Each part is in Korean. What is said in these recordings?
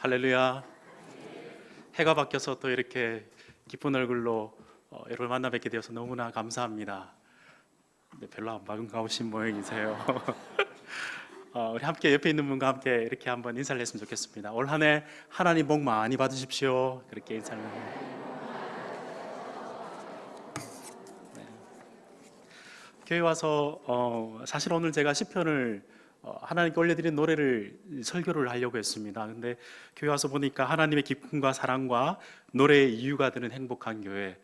할렐루야. 해가 바뀌어서 또 이렇게 기쁜 얼굴로 여러분을 만나 뵙게 되어서 너무나 감사합니다. 근데 별로 안 반가우신 모양이세요. 우리 함께 옆에 있는 분과 함께 이렇게 한번 인사를 했으면 좋겠습니다. 올 한 해 하나님 복 많이 받으십시오. 그렇게 인사를 네. 교회 와서 사실 오늘 제가 시편을 하나님께 올려드린 노래를 설교를 하려고 했습니다. 근데 교회 와서 보니까 하나님의 기쁨과 사랑과 노래의 이유가 되는 행복한 교회,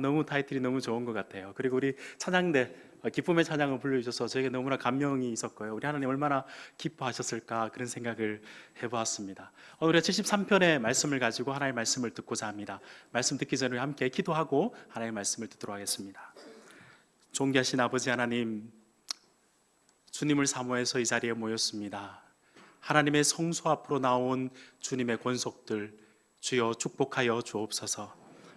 너무 타이틀이 너무 좋은 것 같아요. 그리고 우리 찬양대 기쁨의 찬양을 불러주셔서 저에게 너무나 감명이 있었고요. 우리 하나님 얼마나 기뻐하셨을까 그런 생각을 해보았습니다. 오늘 우리가 73편의 말씀을 가지고 하나님의 말씀을 듣고자 합니다. 말씀 듣기 전에 함께 기도하고 하나님의 말씀을 듣도록 하겠습니다. 존귀하신 아버지 하나님, 주님을 사모해서 이 자리에 모였습니다. 하나님의 성소 앞으로 나온 주님의 권속들, 주여 축복하여 주옵소서.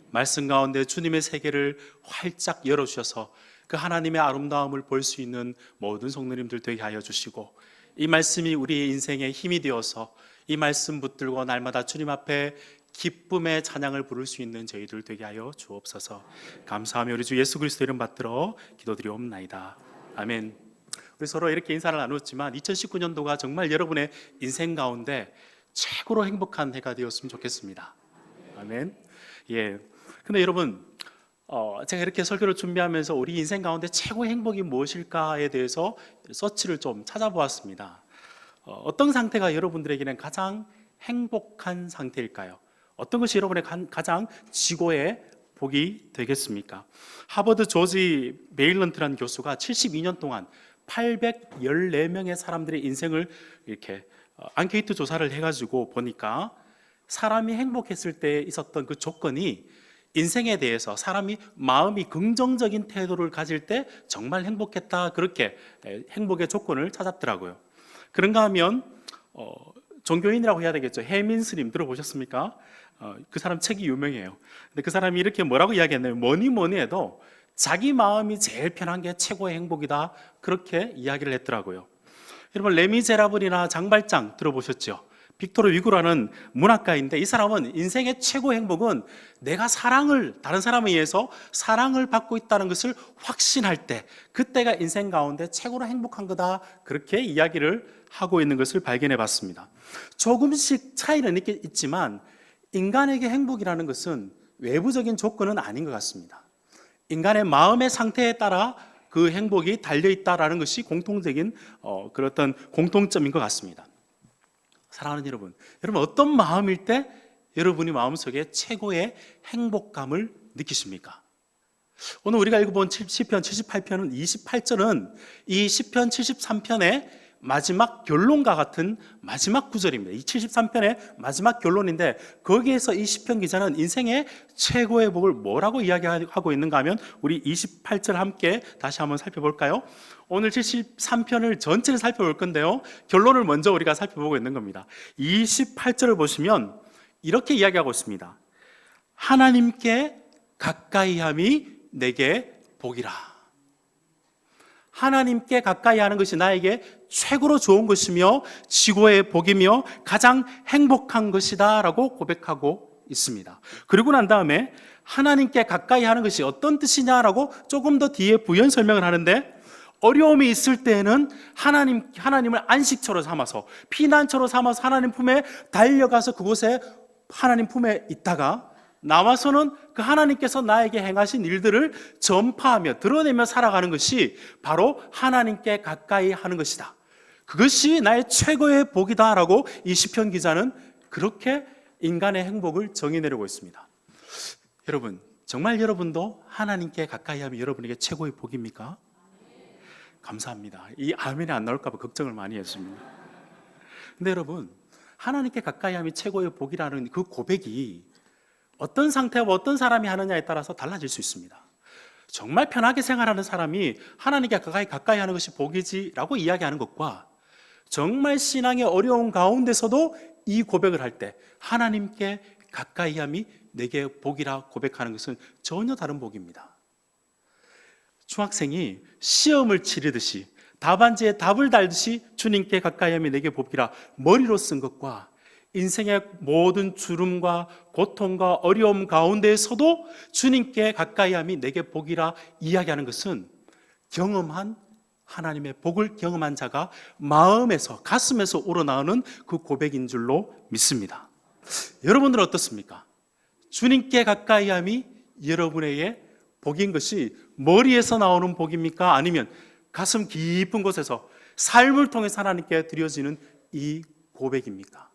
말씀 가운데 주님의 세계를 활짝 열어주셔서 그 하나님의 아름다움을 볼 수 있는 모든 성도님들 되게 하여 주시고, 이 말씀이 우리의 인생의 힘이 되어서 이 말씀 붙들고 날마다 주님 앞에 기쁨의 찬양을 부를 수 있는 저희들 되게 하여 주옵소서. 감사하며 우리 주 예수 그리스도 이름 받들어 기도드리옵나이다. 아멘. 우리 서로 이렇게 인사를 나눴지만 2019년도가 정말 여러분의 인생 가운데 최고로 행복한 해가 되었으면 좋겠습니다. 아멘. 예. 근데 여러분, 제가 이렇게 설교를 준비하면서 우리 인생 가운데 최고의 행복이 무엇일까에 대해서 서치를 좀 찾아보았습니다. 어떤 상태가 여러분들에게는 가장 행복한 상태일까요? 어떤 것이 여러분의 가장 지고의 복이 되겠습니까? 하버드 조지 메일런트라는 교수가 72년 동안 814명의 사람들의 인생을 이렇게 앙케이트 조사를 해가지고 보니까 사람이 행복했을 때 있었던 그 조건이, 인생에 대해서 사람이 마음이 긍정적인 태도를 가질 때 정말 행복했다, 그렇게 행복의 조건을 찾았더라고요. 그런가 하면 종교인이라고 해야 되겠죠. 해민 스님 들어보셨습니까? 그 사람 책이 유명해요. 근데 그 사람이 이렇게 뭐라고 이야기했냐면, 뭐니 해도 자기 마음이 제일 편한 게 최고의 행복이다, 그렇게 이야기를 했더라고요. 여러분, 레미제라블이나 장발장 들어보셨죠? 빅토르 위고라는 문학가인데, 이 사람은 인생의 최고의 행복은 내가 다른 사람에 의해서 사랑을 받고 있다는 것을 확신할 때, 그때가 인생 가운데 최고로 행복한 거다, 그렇게 이야기를 하고 있는 것을 발견해 봤습니다. 조금씩 차이는 있지만 인간에게 행복이라는 것은 외부적인 조건은 아닌 것 같습니다. 인간의 마음의 상태에 따라 그 행복이 달려있다라는 것이 공통적인 그런 공통점인 것 같습니다. 사랑하는 여러분, 어떤 마음일 때 여러분이 마음속에 최고의 행복감을 느끼십니까? 오늘 우리가 읽어본 시편 78편은 28절은 이 시편 73편의 마지막 결론과 같은 마지막 구절입니다. 이 73편의 마지막 결론인데, 거기에서 이 시편 기자는 인생의 최고의 복을 뭐라고 이야기하고 있는가 하면, 우리 28절 함께 다시 한번 살펴볼까요? 오늘 73편을 전체를 살펴볼 건데요, 결론을 먼저 우리가 살펴보고 있는 겁니다. 28절을 보시면 이렇게 이야기하고 있습니다. 하나님께 가까이함이 내게 복이라. 하나님께 가까이 하는 것이 나에게 최고로 좋은 것이며 지고의 복이며 가장 행복한 것이다 라고 고백하고 있습니다. 그리고 난 다음에 하나님께 가까이 하는 것이 어떤 뜻이냐라고 조금 더 뒤에 부연 설명을 하는데, 어려움이 있을 때에는 하나님을 안식처로 삼아서, 피난처로 삼아서 하나님 품에 달려가서 그곳에 하나님 품에 있다가 나와서는 그 하나님께서 나에게 행하신 일들을 전파하며 드러내며 살아가는 것이 바로 하나님께 가까이 하는 것이다. 그것이 나의 최고의 복이다라고 이 시편 기자는 그렇게 인간의 행복을 정의내려고 있습니다. 여러분, 정말 여러분도 하나님께 가까이 하면 여러분에게 최고의 복입니까? 감사합니다. 이 아멘이 안 나올까 봐 걱정을 많이 했습니다. 근데 여러분, 하나님께 가까이 함이 최고의 복이라는 그 고백이 어떤 상태와 어떤 사람이 하느냐에 따라서 달라질 수 있습니다. 정말 편하게 생활하는 사람이 하나님께 가까이 하는 것이 복이지라고 이야기하는 것과, 정말 신앙의 어려운 가운데서도 이 고백을 할 때 하나님께 가까이 함이 내게 복이라 고백하는 것은 전혀 다른 복입니다. 중학생이 시험을 치르듯이 답안지에 답을 달듯이 주님께 가까이 함이 내게 복이라 머리로 쓴 것과, 인생의 모든 주름과 고통과 어려움 가운데에서도 주님께 가까이함이 내게 복이라 이야기하는 것은 경험한 하나님의 복을 경험한 자가 마음에서 가슴에서 우러나오는 그 고백인 줄로 믿습니다. 여러분들은 어떻습니까? 주님께 가까이함이 여러분에게 복인 것이 머리에서 나오는 복입니까? 아니면 가슴 깊은 곳에서 삶을 통해서 하나님께 드려지는 이 고백입니까?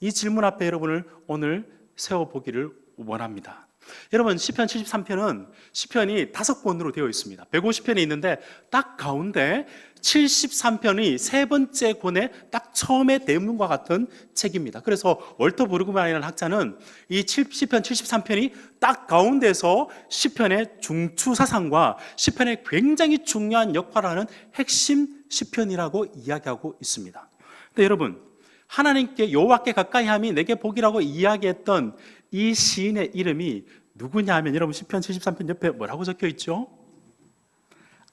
이 질문 앞에 여러분을 오늘 세워보기를 원합니다. 여러분, 시편 73편은 시편이 5권으로 되어 있습니다. 150편이 있는데 딱 가운데 73편이 세 번째 권의 딱 처음의 대문과 같은 책입니다. 그래서 월터 브루그만이라는 학자는 이 시편 73편이 딱 가운데서 시편의 중추사상과 시편의 굉장히 중요한 역할을 하는 핵심 시편이라고 이야기하고 있습니다. 근데 여러분, 하나님께 여호와께 가까이함이 내게 복이라고 이야기했던 이 시인의 이름이 누구냐 하면 여러분 시편 73편 옆에 뭐라고 적혀 있죠?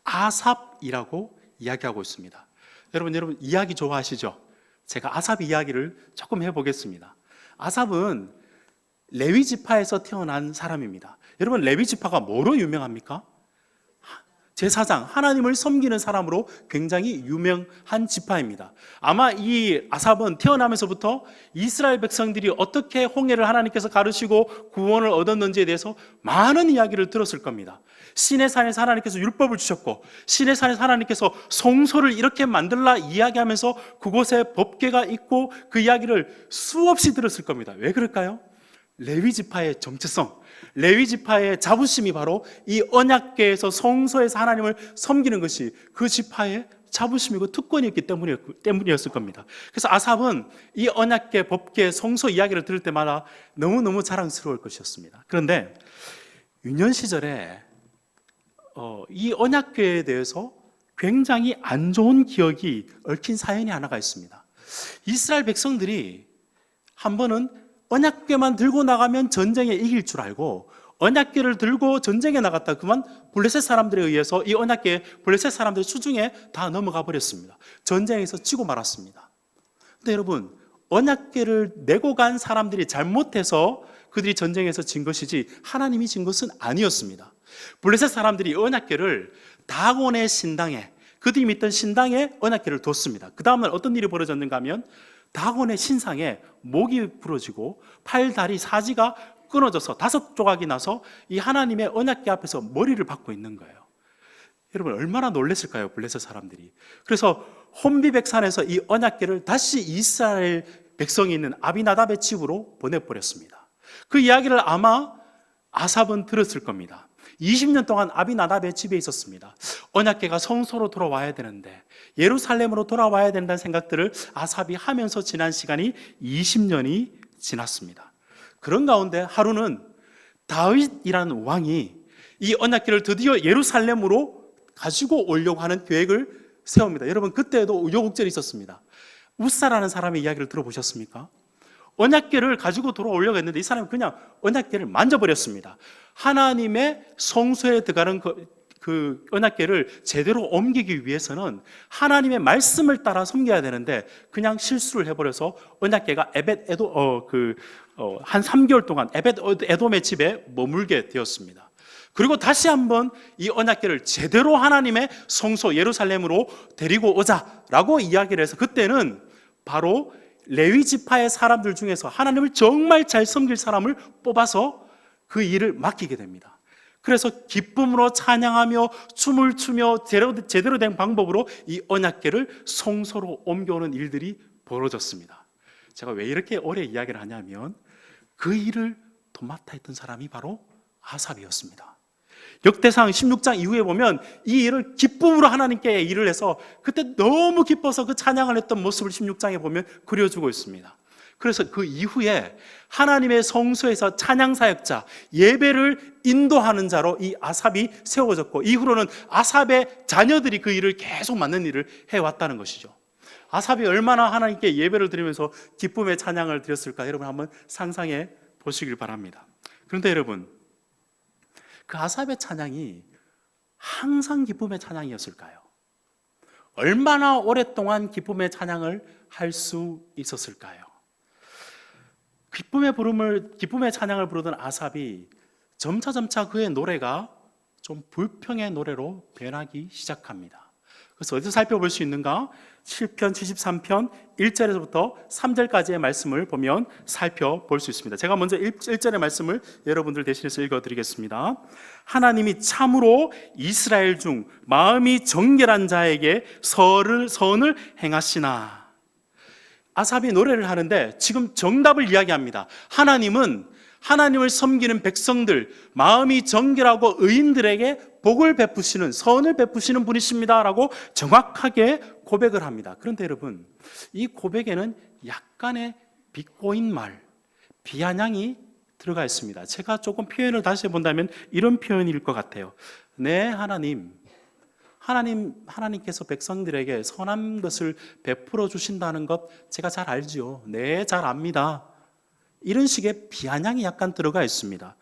아삽이라고 이야기하고 있습니다. 여러분 이야기 좋아하시죠? 제가 아삽 이야기를 조금 해보겠습니다. 아삽은 레위 지파에서 태어난 사람입니다. 여러분 레위 지파가 뭐로 유명합니까? 제사장, 하나님을 섬기는 사람으로 굉장히 유명한 지파입니다. 아마 이 아삽은 태어나면서부터 이스라엘 백성들이 어떻게 홍해를 하나님께서 가르치고 구원을 얻었는지에 대해서 많은 이야기를 들었을 겁니다. 시내산에서 하나님께서 율법을 주셨고 시내산에서 하나님께서 성소를 이렇게 만들라 이야기하면서 그곳에 법궤가 있고 그 이야기를 수없이 들었을 겁니다. 왜 그럴까요? 레위 지파의 정체성, 레위 지파의 자부심이 바로 이 언약궤에서 성소에서 하나님을 섬기는 것이 그 지파의 자부심이고 특권이었기 때문이었을 겁니다. 그래서 아삽은 이 언약궤, 법궤, 성소 이야기를 들을 때마다 너무너무 자랑스러울 것이었습니다. 그런데 유년 시절에 이 언약궤에 대해서 굉장히 안 좋은 기억이 얽힌 사연이 하나가 있습니다. 이스라엘 백성들이 한 번은 언약궤만 들고 나가면 전쟁에 이길 줄 알고 언약궤를 들고 전쟁에 나갔다 그만 블레셋 사람들에 의해서 이 언약궤 블레셋 사람들 수중에 다 넘어가 버렸습니다. 전쟁에서 지고 말았습니다. 근데 여러분 언약궤를 내고 간 사람들이 잘못해서 그들이 전쟁에서 진 것이지 하나님이 진 것은 아니었습니다. 블레셋 사람들이 언약궤를 다곤의 신당에 그들이 믿던 신당에 언약궤를 뒀습니다. 그 다음날 어떤 일이 벌어졌는가 하면 다곤의 신상에 목이 부러지고 팔, 다리, 사지가 끊어져서 5조각이 나서 이 하나님의 언약궤 앞에서 머리를 박고 있는 거예요. 여러분 얼마나 놀랐을까요? 블레셋 사람들이. 그래서 혼비백산에서 이 언약궤를 다시 이스라엘 백성이 있는 아비나답의 집으로 보내버렸습니다. 그 이야기를 아마 아삽은 들었을 겁니다. 20년 동안 아비나답의 집에 있었습니다. 언약궤가 성소로 돌아와야 되는데 예루살렘으로 돌아와야 된다는 생각들을 아삽이 하면서 지난 시간이 20년이 지났습니다. 그런 가운데 하루는 다윗이라는 왕이 이 언약궤를 드디어 예루살렘으로 가지고 오려고 하는 계획을 세웁니다. 여러분 그때도 우여곡절이 있었습니다. 우사라는 사람의 이야기를 들어보셨습니까? 언약궤를 가지고 돌아오려고 했는데 이 사람이 그냥 언약궤를 만져버렸습니다. 하나님의 성소에 들어가는 그 언약궤를 제대로 옮기기 위해서는 하나님의 말씀을 따라 섬겨야 되는데 그냥 실수를 해버려서 언약궤가 한 3개월 동안 에돔의 집에 머물게 되었습니다. 그리고 다시 한번 이 언약궤를 제대로 하나님의 성소 예루살렘으로 데리고 오자라고 이야기를 해서 그때는 바로 레위 지파의 사람들 중에서 하나님을 정말 잘 섬길 사람을 뽑아서 그 일을 맡기게 됩니다. 그래서 기쁨으로 찬양하며 춤을 추며 제대로 된 방법으로 이 언약궤를 성소로 옮겨오는 일들이 벌어졌습니다. 제가 왜 이렇게 오래 이야기를 하냐면 그 일을 도맡아 했던 사람이 바로 아삽이었습니다. 역대상 16장 이후에 보면 이 일을 기쁨으로 하나님께 일을 해서 그때 너무 기뻐서 그 찬양을 했던 모습을 16장에 보면 그려주고 있습니다. 그래서 그 이후에 하나님의 성소에서 찬양 사역자, 예배를 인도하는 자로 이 아삽이 세워졌고 이후로는 아삽의 자녀들이 그 일을 계속 맡는 일을 해왔다는 것이죠. 아삽이 얼마나 하나님께 예배를 드리면서 기쁨의 찬양을 드렸을까 여러분 한번 상상해 보시길 바랍니다. 그런데 여러분 그 아삽의 찬양이 항상 기쁨의 찬양이었을까요? 얼마나 오랫동안 기쁨의 찬양을 할 수 있었을까요? 기쁨의 찬양을 부르던 아삽이 점차 그의 노래가 좀 불평의 노래로 변하기 시작합니다. 그래서 어디서 살펴볼 수 있는가? 7편 73편 1절에서부터 3절까지의 말씀을 보면 살펴볼 수 있습니다. 제가 먼저 1절의 말씀을 여러분들 대신해서 읽어드리겠습니다. 하나님이 참으로 이스라엘 중 마음이 정결한 자에게 선을 행하시나. 아삽이 노래를 하는데 지금 정답을 이야기합니다. 하나님은 하나님을 섬기는 백성들, 마음이 정결하고 의인들에게 복을 베푸시는, 선을 베푸시는 분이십니다 라고 정확하게 고백을 합니다. 그런데 여러분, 이 고백에는 약간의 비꼬인 말, 비아냥이 들어가 있습니다. 제가 조금 표현을 다시 해본다면 이런 표현일 것 같아요. 네, 하나님께서 백성들에게 선한 것을 베풀어 주신다는 것 제가 잘 알지요. 네, 잘 압니다. 이런 식의 비아냥이 약간 들어가 있습니다.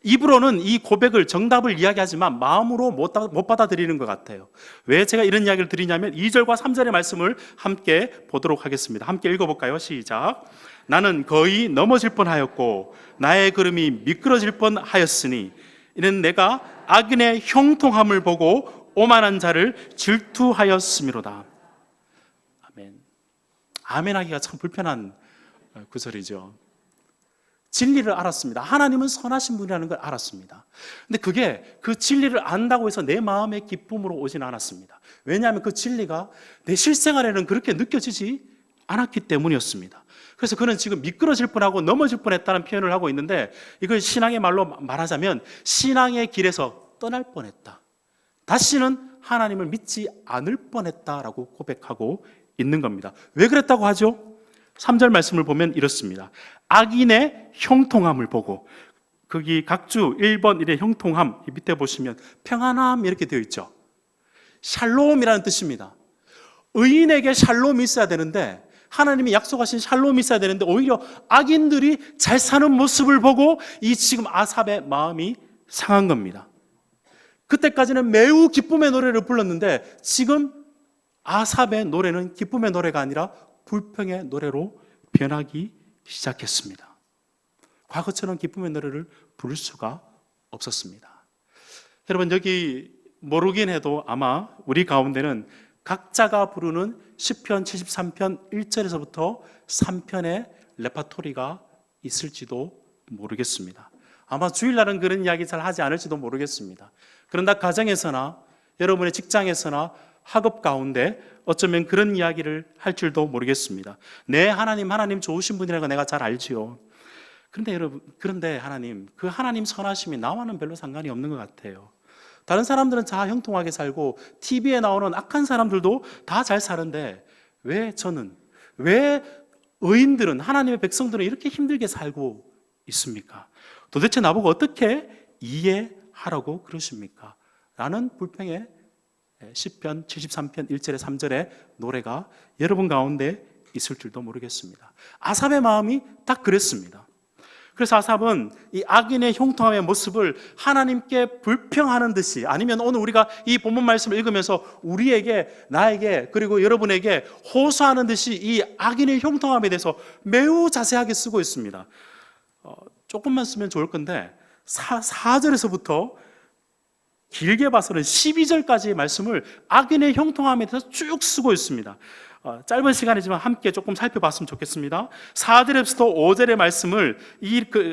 입으로는 이 고백을, 정답을 이야기하지만 마음으로 못 받아들이는 것 같아요. 왜 제가 이런 이야기를 드리냐면 2절과 3절의 말씀을 함께 보도록 하겠습니다. 함께 읽어볼까요? 시작. 나는 거의 넘어질 뻔하였고 나의 걸음이 미끄러질 뻔하였으니 이는 내가 악인의 형통함을 보고 오만한 자를 질투하였음이로다. 아멘. 아멘하기가 참 불편한 구절이죠. 진리를 알았습니다. 하나님은 선하신 분이라는 걸 알았습니다. 근데 그게 그 진리를 안다고 해서 내 마음의 기쁨으로 오진 않았습니다. 왜냐하면 그 진리가 내 실생활에는 그렇게 느껴지지 않았기 때문이었습니다. 그래서 그는 지금 미끄러질 뻔하고 넘어질 뻔했다는 표현을 하고 있는데, 이걸 신앙의 말로 말하자면 신앙의 길에서 떠날 뻔했다, 다시는 하나님을 믿지 않을 뻔했다라고 고백하고 있는 겁니다. 왜 그랬다고 하죠? 3절 말씀을 보면 이렇습니다. 악인의 형통함을 보고, 거기 각주 1번 1의 형통함, 밑에 보시면 평안함 이렇게 되어 있죠. 샬롬이라는 뜻입니다. 의인에게 샬롬이 있어야 되는데, 하나님이 약속하신 샬롬이 있어야 되는데 오히려 악인들이 잘 사는 모습을 보고 이 지금 아삽의 마음이 상한 겁니다. 그때까지는 매우 기쁨의 노래를 불렀는데 지금 아삽의 노래는 기쁨의 노래가 아니라 불평의 노래로 변하기 시작했습니다. 과거처럼 기쁨의 노래를 부를 수가 없었습니다. 여러분, 여기 모르긴 해도 아마 우리 가운데는 각자가 부르는 시편 73편 1절에서부터 3편의 레파토리가 있을지도 모르겠습니다. 아마 주일날은 그런 이야기 잘 하지 않을지도 모르겠습니다. 그러나 가정에서나 여러분의 직장에서나 학업 가운데 어쩌면 그런 이야기를 할 줄도 모르겠습니다. 네, 하나님 좋으신 분이라는 거 내가 잘 알지요. 그런데 하나님, 그 하나님 선하심이 나와는 별로 상관이 없는 것 같아요. 다른 사람들은 다 형통하게 살고 TV에 나오는 악한 사람들도 다 잘 사는데 왜 의인들은, 하나님의 백성들은 이렇게 힘들게 살고 있습니까? 도대체 나보고 어떻게 이해하라고 그러십니까? 라는 불평의 시편 73편 1절에 3절의 노래가 여러분 가운데 있을 줄도 모르겠습니다. 아삽의 마음이 딱 그랬습니다. 그래서 아삽은 이 악인의 형통함의 모습을 하나님께 불평하는 듯이, 아니면 오늘 우리가 이 본문 말씀을 읽으면서 우리에게, 나에게, 그리고 여러분에게 호소하는 듯이 이 악인의 형통함에 대해서 매우 자세하게 쓰고 있습니다. 조금만 쓰면 좋을 건데 4절에서부터 길게 봐서는 12절까지의 말씀을 악인의 형통함에 대해서 쭉 쓰고 있습니다. 짧은 시간이지만 함께 조금 살펴봤으면 좋겠습니다. 4절에서부터 5절의 말씀을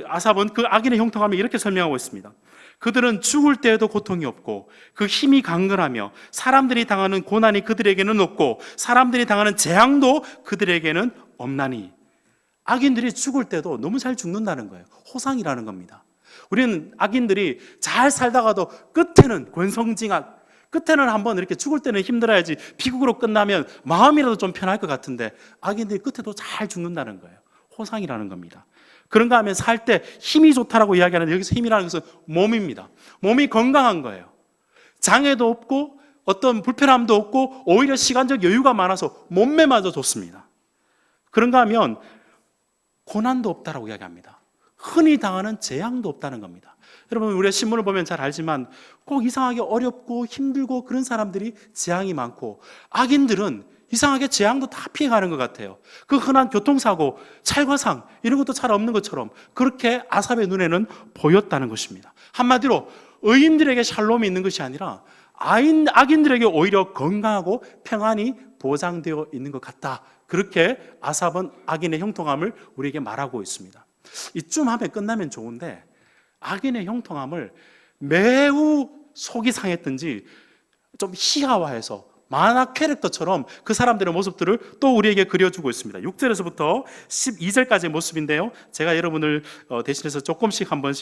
아삽은 그 악인의 형통함을 이렇게 설명하고 있습니다. 그들은 죽을 때에도 고통이 없고 그 힘이 강건하며 사람들이 당하는 고난이 그들에게는 없고 사람들이 당하는 재앙도 그들에게는 없나니. 악인들이 죽을 때도 너무 잘 죽는다는 거예요. 호상이라는 겁니다. 우리는 악인들이 잘 살다가도 끝에는 권성징악, 끝에는 한번 이렇게 죽을 때는 힘들어야지 비극으로 끝나면 마음이라도 좀 편할 것 같은데 악인들이 끝에도 잘 죽는다는 거예요. 호상이라는 겁니다. 그런가 하면 살 때 힘이 좋다라고 이야기하는데 여기서 힘이라는 것은 몸입니다. 몸이 건강한 거예요. 장애도 없고 어떤 불편함도 없고 오히려 시간적 여유가 많아서 몸매마저 좋습니다. 그런가 하면 고난도 없다라고 이야기합니다. 흔히 당하는 재앙도 없다는 겁니다. 여러분, 우리가 신문을 보면 잘 알지만 꼭 이상하게 어렵고 힘들고 그런 사람들이 재앙이 많고, 악인들은 이상하게 재앙도 다 피해가는 것 같아요. 그 흔한 교통사고, 찰과상 이런 것도 잘 없는 것처럼 그렇게 아삽의 눈에는 보였다는 것입니다. 한마디로 의인들에게 샬롬이 있는 것이 아니라 악인들에게 오히려 건강하고 평안이 보장되어 있는 것 같다. 그렇게 아삽은 악인의 형통함을 우리에게 말하고 있습니다. 이쯤 하면 끝나면 좋은데 악인의 형통함을 매우 속이 상했든지 좀 희화화해서 만화 캐릭터처럼 그 사람들의 모습들을 또 우리에게 그려주고 있습니다. 6절에서부터 12절까지의 모습인데요, 제가 여러분을 대신해서 조금씩 한번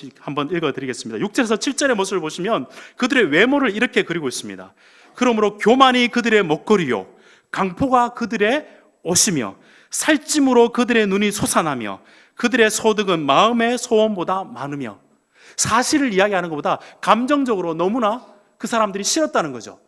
읽어드리겠습니다. 6절에서 7절의 모습을 보시면 그들의 외모를 이렇게 그리고 있습니다. 그러므로 교만이 그들의 먹거리요 강포가 그들의 옷이며 살찜으로 그들의 눈이 솟아나며 그들의 소득은 마음의 소원보다 많으며, 사실을 이야기하는 것보다 감정적으로 너무나 그 사람들이 싫었다는 거죠.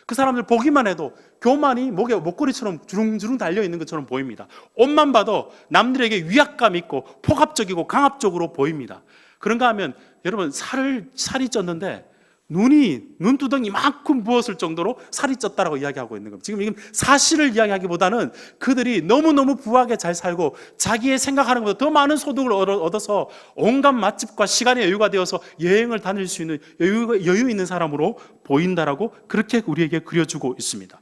그 사람들 보기만 해도 교만이 목에 목걸이처럼 주릉주릉 달려있는 것처럼 보입니다. 옷만 봐도 남들에게 위압감 있고 폭압적이고 강압적으로 보입니다. 그런가 하면 여러분 살이 쪘는데 눈두덩이 이만큼 부었을 정도로 살이 쪘다라고 이야기하고 있는 겁니다. 지금 이건 사실을 이야기하기보다는 그들이 너무너무 부하게 잘 살고 자기의 생각하는 것보다 더 많은 소득을 얻어서 온갖 맛집과 시간의 여유가 되어서 여행을 다닐 수 있는 여유 있는 사람으로 보인다라고 그렇게 우리에게 그려주고 있습니다.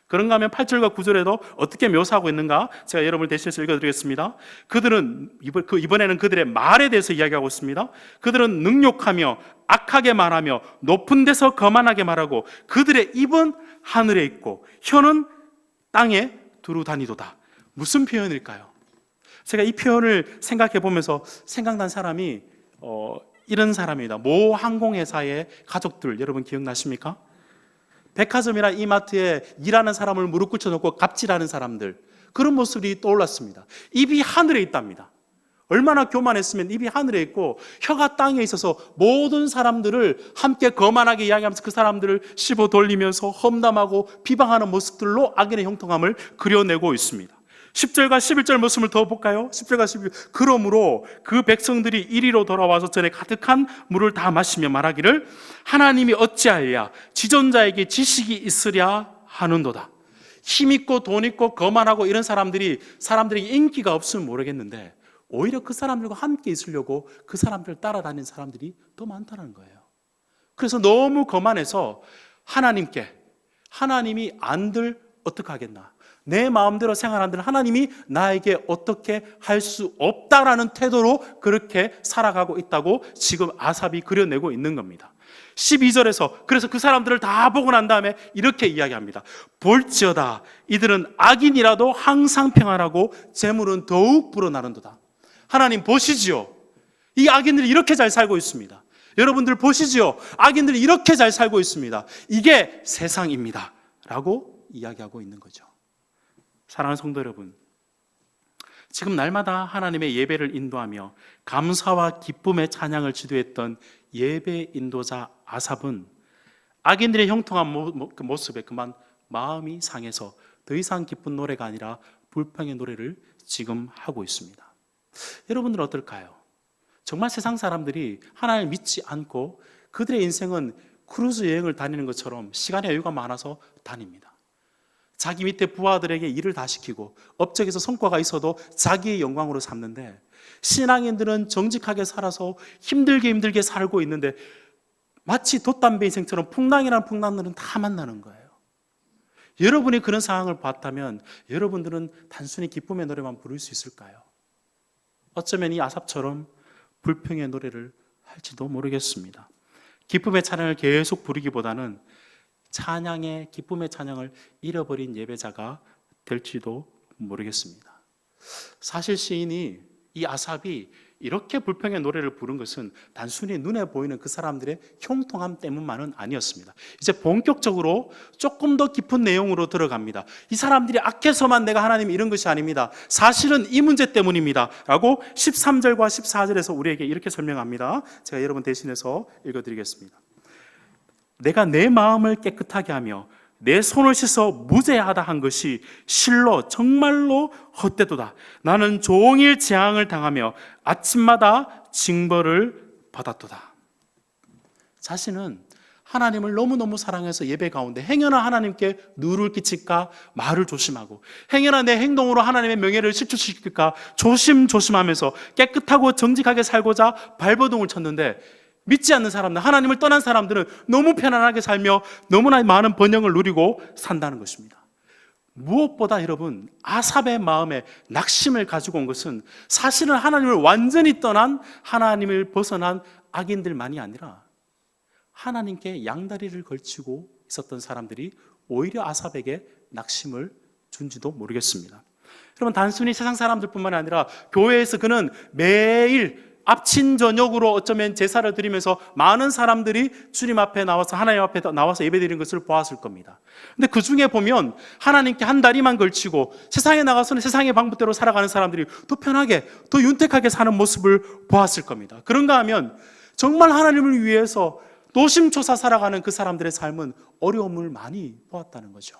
그런가 하면 8절과 9절에도 어떻게 묘사하고 있는가 제가 여러분을 대신해서 읽어드리겠습니다. 그들은 이번에는 그들의 말에 대해서 이야기하고 있습니다. 그들은 능욕하며 악하게 말하며 높은 데서 거만하게 말하고 그들의 입은 하늘에 있고 혀는 땅에 두루 다니도다. 무슨 표현일까요? 제가 이 표현을 생각해 보면서 생각난 사람이 이런 사람입니다. 모 항공회사의 가족들, 여러분 기억나십니까? 백화점이나 이마트에 일하는 사람을 무릎 꿇혀놓고 갑질하는 사람들, 그런 모습이 떠올랐습니다. 입이 하늘에 있답니다. 얼마나 교만했으면 입이 하늘에 있고 혀가 땅에 있어서 모든 사람들을 함께 거만하게 이야기하면서 그 사람들을 씹어 돌리면서 험담하고 비방하는 모습들로 악인의 형통함을 그려내고 있습니다. 10절과 11절 모습을 더 볼까요? 10절과 11절. 그러므로 그 백성들이 이리로 돌아와서 전에 가득한 물을 다 마시며 말하기를 하나님이 어찌하여야 지존자에게 지식이 있으랴 하는도다. 힘있고 돈있고 거만하고 이런 사람들이 인기가 없으면 모르겠는데 오히려 그 사람들과 함께 있으려고 그 사람들을 따라다니는 사람들이 더 많다는 거예요. 그래서 너무 거만해서 하나님이 안들 어떻게 하겠나, 내 마음대로 생활하는 하나님이 나에게 어떻게 할 수 없다라는 태도로 그렇게 살아가고 있다고 지금 아삽이 그려내고 있는 겁니다. 12절에서 그래서 그 사람들을 다 보고 난 다음에 이렇게 이야기합니다. 볼지어다 이들은 악인이라도 항상 평안하고 재물은 더욱 불어나는도다. 하나님 보시지요, 이 악인들이 이렇게 잘 살고 있습니다. 여러분들 보시지요, 악인들이 이렇게 잘 살고 있습니다. 이게 세상입니다 라고 이야기하고 있는 거죠. 사랑하는 성도 여러분, 지금 날마다 하나님의 예배를 인도하며 감사와 기쁨의 찬양을 지도했던 예배 인도자 아삽은 악인들의 형통한 모습에 그만 마음이 상해서 더 이상 기쁜 노래가 아니라 불평의 노래를 지금 하고 있습니다. 여러분들은 어떨까요? 정말 세상 사람들이 하나님을 믿지 않고 그들의 인생은 크루즈 여행을 다니는 것처럼 시간의 여유가 많아서 다닙니다. 자기 밑에 부하들에게 일을 다 시키고 업적에서 성과가 있어도 자기의 영광으로 삼는데, 신앙인들은 정직하게 살아서 힘들게 살고 있는데 마치 돛담배 인생처럼 풍랑이라는 풍랑들은 다 만나는 거예요. 여러분이 그런 상황을 봤다면 여러분들은 단순히 기쁨의 노래만 부를 수 있을까요? 어쩌면 이 아삽처럼 불평의 노래를 할지도 모르겠습니다. 기쁨의 찬양을 계속 부르기보다는 기쁨의 찬양을 잃어버린 예배자가 될지도 모르겠습니다. 사실 시인이, 이 아삽이 이렇게 불평의 노래를 부른 것은 단순히 눈에 보이는 그 사람들의 형통함 때문만은 아니었습니다. 이제 본격적으로 조금 더 깊은 내용으로 들어갑니다. 이 사람들이 악해서만 내가 하나님 이런 것이 아닙니다. 사실은 이 문제 때문입니다 라고 13절과 14절에서 우리에게 이렇게 설명합니다. 제가 여러분 대신해서 읽어드리겠습니다. 내가 내 마음을 깨끗하게 하며 내 손을 씻어 무죄하다 한 것이 실로 정말로 헛되도다. 나는 종일 재앙을 당하며 아침마다 징벌을 받았도다. 자신은 하나님을 너무너무 사랑해서 예배 가운데 행여나 하나님께 누를 끼칠까 말을 조심하고, 행여나 내 행동으로 하나님의 명예를 실추시킬까 조심조심하면서 깨끗하고 정직하게 살고자 발버둥을 쳤는데, 믿지 않는 사람들, 하나님을 떠난 사람들은 너무 편안하게 살며 너무나 많은 번영을 누리고 산다는 것입니다. 무엇보다 여러분, 아삽의 마음에 낙심을 가지고 온 것은 사실은 하나님을 완전히 떠난, 하나님을 벗어난 악인들만이 아니라 하나님께 양다리를 걸치고 있었던 사람들이 오히려 아삽에게 낙심을 준지도 모르겠습니다. 여러분, 단순히 세상 사람들뿐만 아니라 교회에서 그는 매일 아침 저녁으로 어쩌면 제사를 드리면서 많은 사람들이 주님 앞에 나와서, 하나님 앞에 나와서 예배드리는 것을 보았을 겁니다. 근데 그 중에 보면 하나님께 한 다리만 걸치고 세상에 나가서는 세상의 방법대로 살아가는 사람들이 더 편하게, 더 윤택하게 사는 모습을 보았을 겁니다. 그런가 하면 정말 하나님을 위해서 노심초사 살아가는 그 사람들의 삶은 어려움을 많이 보았다는 거죠.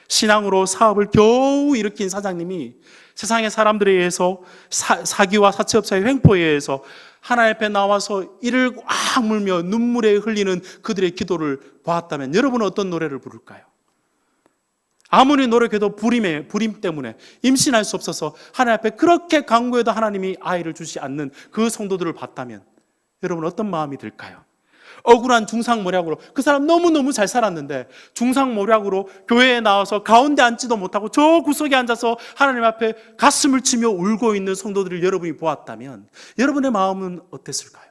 신앙으로 사업을 겨우 일으킨 사장님이 세상의 사람들에 의해서 사기와 사채업자의 횡포에 의해서 하나님 앞에 나와서 이를 꽉 물며 눈물에 흘리는 그들의 기도를 보았다면 여러분은 어떤 노래를 부를까요? 아무리 노력해도 불임 때문에 임신할 수 없어서 하나님 앞에 그렇게 간구해도 하나님이 아이를 주지 않는 그 성도들을 봤다면 여러분 어떤 마음이 들까요? 억울한 중상모략으로, 그 사람 너무너무 잘 살았는데 중상모략으로 교회에 나와서 가운데 앉지도 못하고 저 구석에 앉아서 하나님 앞에 가슴을 치며 울고 있는 성도들을 여러분이 보았다면 여러분의 마음은 어땠을까요?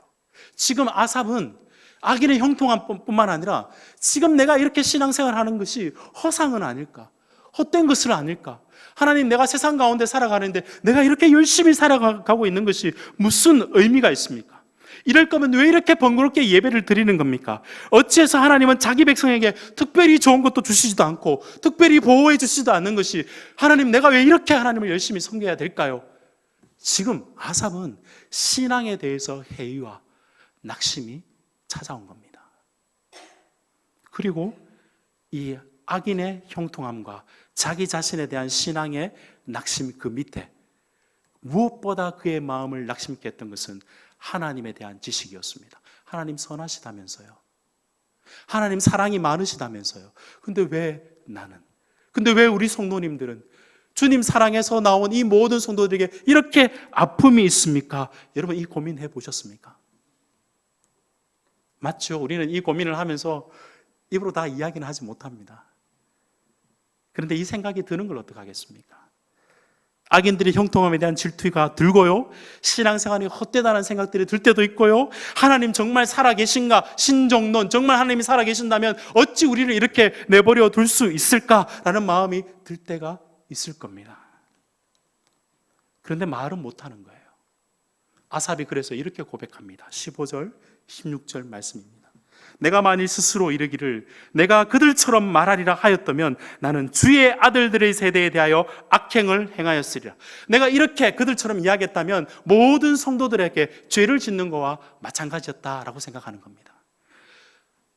지금 아삽은 악인의 형통함뿐만 아니라 지금 내가 이렇게 신앙생활하는 것이 허상은 아닐까, 헛된 것은 아닐까, 하나님 내가 세상 가운데 살아가는데 내가 이렇게 열심히 살아가고 있는 것이 무슨 의미가 있습니까? 이럴 거면 왜 이렇게 번거롭게 예배를 드리는 겁니까? 어찌해서 하나님은 자기 백성에게 특별히 좋은 것도 주시지도 않고 특별히 보호해 주시지도 않는 것이, 하나님 내가 왜 이렇게 하나님을 열심히 섬겨야 될까요? 지금 아삽은 신앙에 대해서 회의와 낙심이 찾아온 겁니다. 그리고 이 악인의 형통함과 자기 자신에 대한 신앙의 낙심, 그 밑에 무엇보다 그의 마음을 낙심케 했던 것은 하나님에 대한 지식이었습니다. 하나님 선하시다면서요. 하나님 사랑이 많으시다면서요. 근데 왜 나는? 근데 왜 우리 성도님들은 주님 사랑에서 나온 이 모든 성도들에게 이렇게 아픔이 있습니까? 여러분 이 고민해 보셨습니까? 맞죠? 우리는 이 고민을 하면서 입으로 다 이야기는 하지 못합니다. 그런데 이 생각이 드는 걸 어떡하겠습니까? 악인들의 형통함에 대한 질투가 들고요, 신앙생활이 헛되다는 생각들이 들 때도 있고요, 하나님 정말 살아계신가, 신정론 정말 하나님이 살아계신다면 어찌 우리를 이렇게 내버려 둘 수 있을까라는 마음이 들 때가 있을 겁니다. 그런데 말은 못하는 거예요. 아삽이 그래서 이렇게 고백합니다. 15절 16절 말씀입니다. 내가 만일 스스로 이르기를 내가 그들처럼 말하리라 하였다면 나는 주의 아들들의 세대에 대하여 악행을 행하였으리라. 내가 이렇게 그들처럼 이야기했다면 모든 성도들에게 죄를 짓는 것과 마찬가지였다라고 생각하는 겁니다.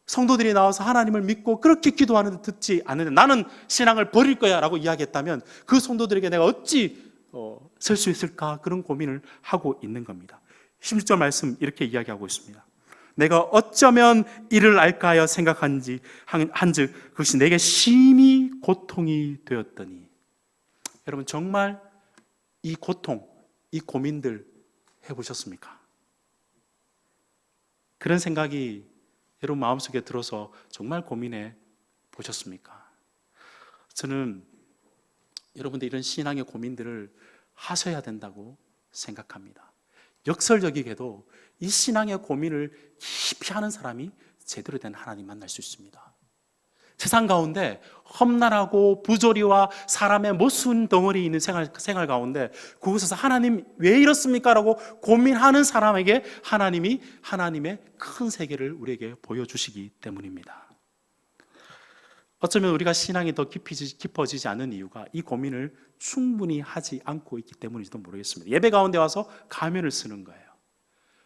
성도들이 나와서 하나님을 믿고 그렇게 기도하는데 듣지 않는데 나는 신앙을 버릴 거야 라고 이야기했다면 그 성도들에게 내가 어찌 설 수 있을까, 그런 고민을 하고 있는 겁니다. 16절 말씀 이렇게 이야기하고 있습니다. 내가 어쩌면 이를 알까 하여 생각한즉 그것이 내게 심히 고통이 되었더니. 여러분 정말 이 고통, 이 고민들 해보셨습니까? 그런 생각이 여러분 마음속에 들어서 정말 고민해 보셨습니까? 저는 여러분들 이런 신앙의 고민들을 하셔야 된다고 생각합니다. 역설적이게도 이 신앙의 고민을 깊이 하는 사람이 제대로 된 하나님 만날 수 있습니다. 세상 가운데 험난하고 부조리와 사람의 모순 덩어리 있는 생활 가운데 그곳에서 하나님 왜 이렇습니까? 라고 고민하는 사람에게 하나님이 하나님의 큰 세계를 우리에게 보여주시기 때문입니다. 어쩌면 우리가 신앙이 더 깊어지지 않는 이유가 이 고민을 충분히 하지 않고 있기 때문인지도 모르겠습니다. 예배 가운데 와서 가면을 쓰는 거예요.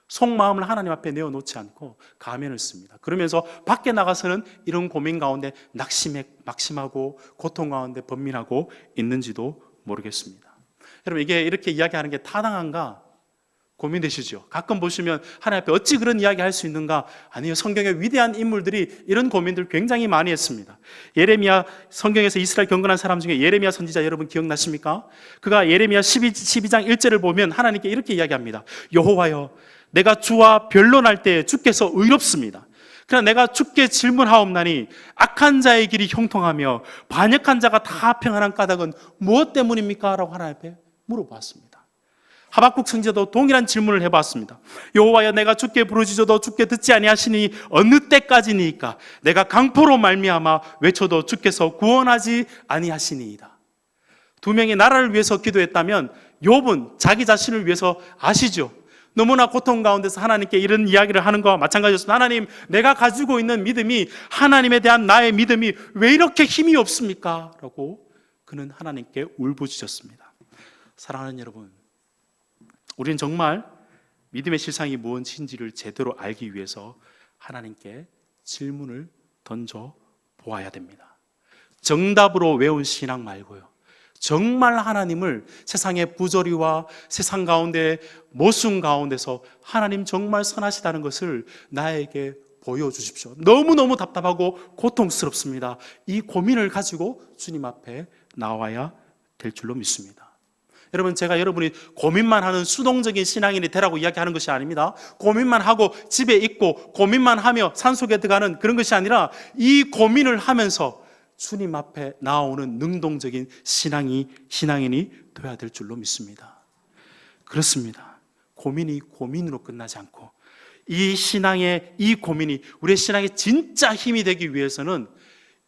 속마음을 하나님 앞에 내어놓지 않고 가면을 씁니다. 그러면서 밖에 나가서는 이런 고민 가운데 낙심하고 고통 가운데 번민하고 있는지도 모르겠습니다. 여러분 이게 이렇게 이야기하는 게 타당한가 고민되시죠? 가끔 보시면 하나님 앞에 어찌 그런 이야기 할 수 있는가? 아니요, 성경의 위대한 인물들이 이런 고민들 굉장히 많이 했습니다. 예레미야, 성경에서 이스라엘 경건한 사람 중에 예레미야 선지자 여러분 기억나십니까? 그가 예레미야 12장 1절을 보면 하나님께 이렇게 이야기합니다. 여호와여, 내가 주와 변론할 때 주께서 의롭습니다. 그러나 내가 주께 질문하옵나니 악한 자의 길이 형통하며 반역한 자가 다 평안한 까닭은 무엇 때문입니까? 라고 하나님 앞에 물어봤습니다. 하박국 선지자도 동일한 질문을 해봤습니다. 여호와여, 내가 주께 부르짖어도 주께 듣지 아니하시니 어느 때까지니까? 내가 강포로 말미암아 외쳐도 주께서 구원하지 아니하시니이다. 두 명이 나라를 위해서 기도했다면 욥은 자기 자신을 위해서 아시죠? 너무나 고통 가운데서 하나님께 이런 이야기를 하는 것과 마찬가지였습니다. 하나님, 내가 가지고 있는 믿음이, 하나님에 대한 나의 믿음이 왜 이렇게 힘이 없습니까? 라고 그는 하나님께 울부짖었습니다. 사랑하는 여러분, 우리는 정말 믿음의 실상이 무엇인지를 제대로 알기 위해서 하나님께 질문을 던져 보아야 됩니다. 정답으로 외운 신앙 말고요, 정말 하나님을 세상의 부조리와 세상 가운데 모순 가운데서 하나님 정말 선하시다는 것을 나에게 보여주십시오. 너무너무 답답하고 고통스럽습니다. 이 고민을 가지고 주님 앞에 나와야 될 줄로 믿습니다. 여러분, 제가 여러분이 고민만 하는 수동적인 신앙인이 되라고 이야기하는 것이 아닙니다. 고민만 하고 집에 있고 고민만 하며 산속에 들어가는 그런 것이 아니라 이 고민을 하면서 주님 앞에 나오는 능동적인 신앙인이 되어야 될 줄로 믿습니다. 그렇습니다. 고민이 고민으로 끝나지 않고 이 신앙의 이 고민이 우리의 신앙의 진짜 힘이 되기 위해서는